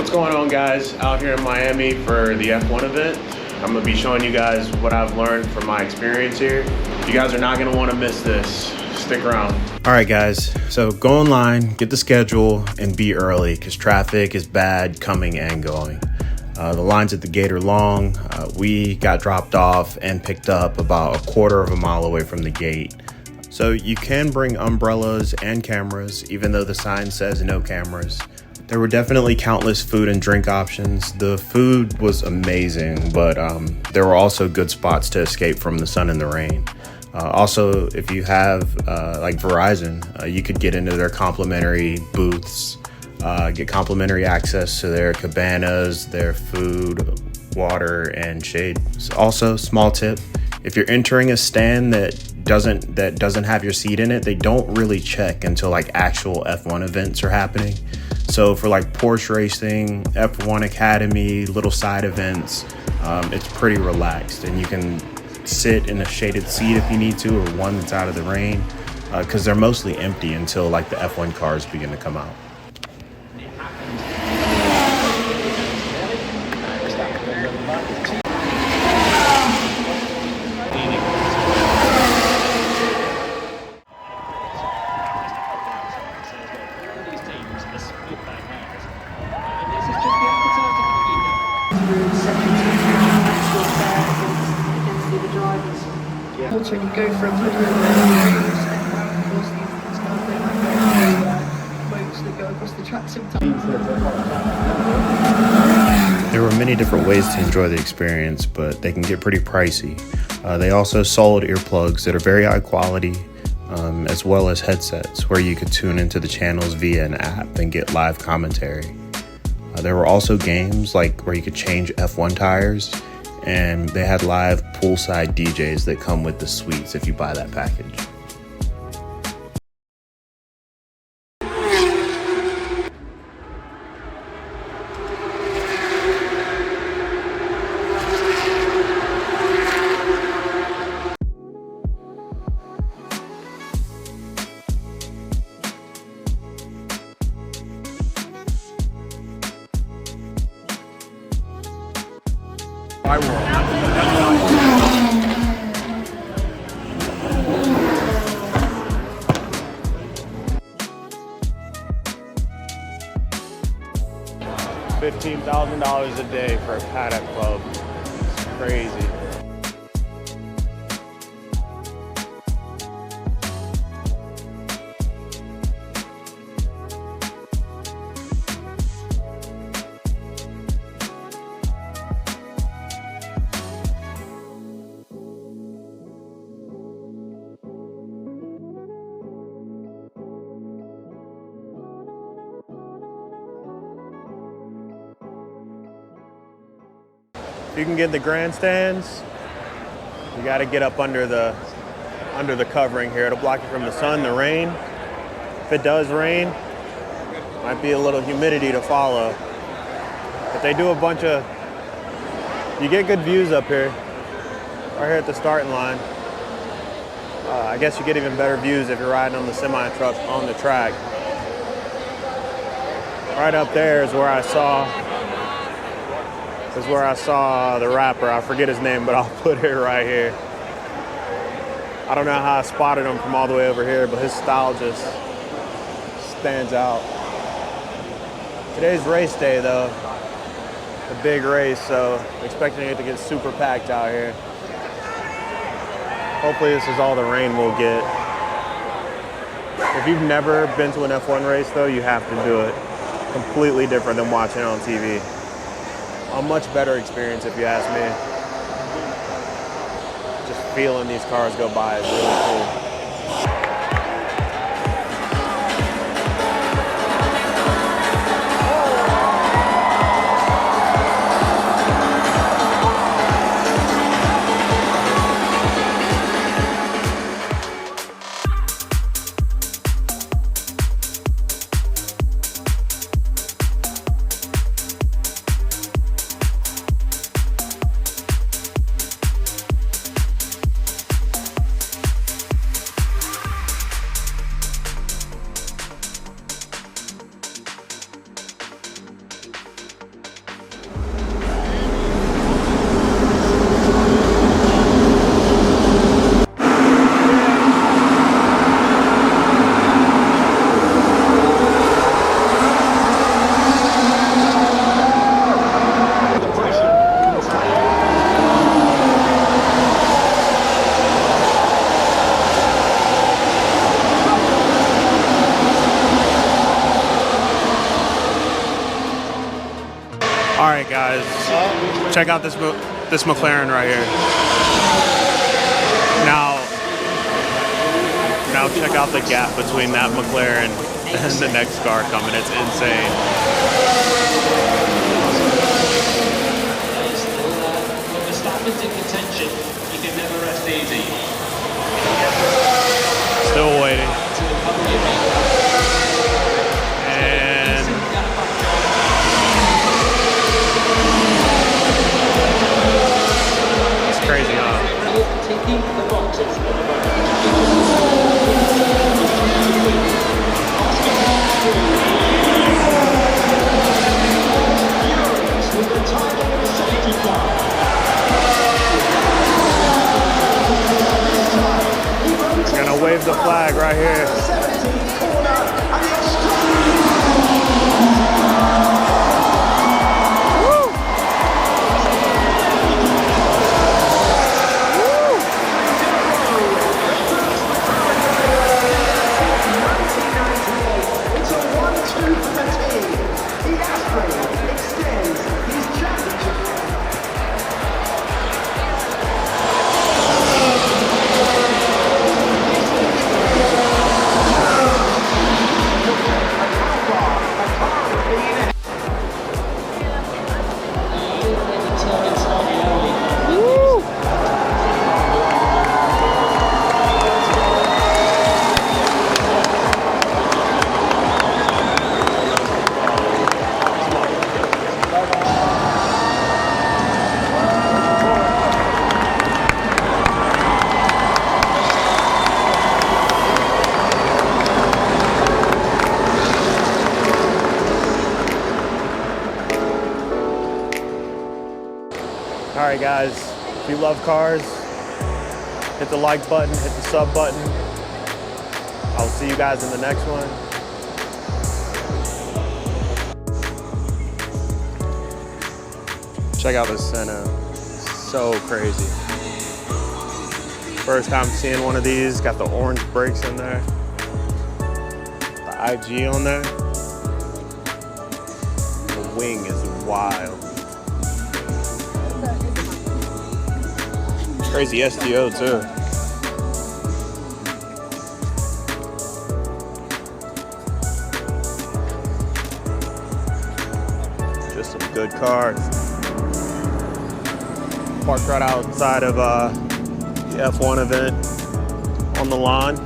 What's going on, guys? Out here in Miami for the F1 event. I'm gonna be showing you guys what I've learned from my experience here. You guys are not gonna wanna miss this. Stick around. All right, guys, so go online, get the schedule, and be early because traffic is bad coming and going. The lines at the gate are long. We got dropped off and picked up about a quarter of a mile away from the gate. So you can bring umbrellas and cameras, even though the sign says no cameras. There were definitely countless food and drink options. The food was amazing, but there were also good spots to escape from the sun and the rain. Also, if you have like Verizon, you could get into their complimentary booths, get complimentary access to their cabanas, their food, water, and shade. Also, small tip, if you're entering a stand that doesn't have your seat in it, they don't really check until like actual F1 events are happening. So for like Porsche racing, F1 Academy, little side events, it's pretty relaxed, and you can sit in a shaded seat if you need to, or one that's out of the rain, because they're mostly empty until like the F1 cars begin to come out. When you go from that go across the track sometimes. There were many different ways to enjoy the experience, but they can get pretty pricey. They also sold earplugs that are very high quality, as well as headsets where you could tune into the channels via an app and get live commentary. There were also games like where you could change F1 tires, and they had live poolside DJs that come with the suites if you buy that package. $15,000 a day for a paddock club. It's crazy. You can get the grandstands. You got to get up under the covering here. It'll block you from the sun, the rain. If it does rain, might be a little humidity to follow. But they do a bunch of, you get good views up here, right here at the starting line. I guess you get even better views if you're riding on the semi-truck on the track. Right up there is where I saw the rapper. I forget his name, but I'll put it right here. I don't know how I spotted him from all the way over here, but his style just stands out. Today's race day though, a big race, so expecting it to get super packed out here. Hopefully this is all the rain we'll get. If you've never been to an F1 race though, you have to do it. Completely different than watching it on TV. A much better experience if you ask me. Just feeling these cars go by is really cool. All right, guys, check out this McLaren right here. Now check out the gap between that McLaren and the next car coming. It's insane. Still waiting. And it's crazy, huh? Gonna wave the flag right here. All right, guys, if you love cars, hit the like button, hit the sub button. I'll see you guys in the next one. Check out this Senna, so crazy. First time seeing one of these, got the orange brakes in there, the IG on there. The wing is wild. Crazy STO too. Just some good cars. Parked right outside of the F1 event on the lawn.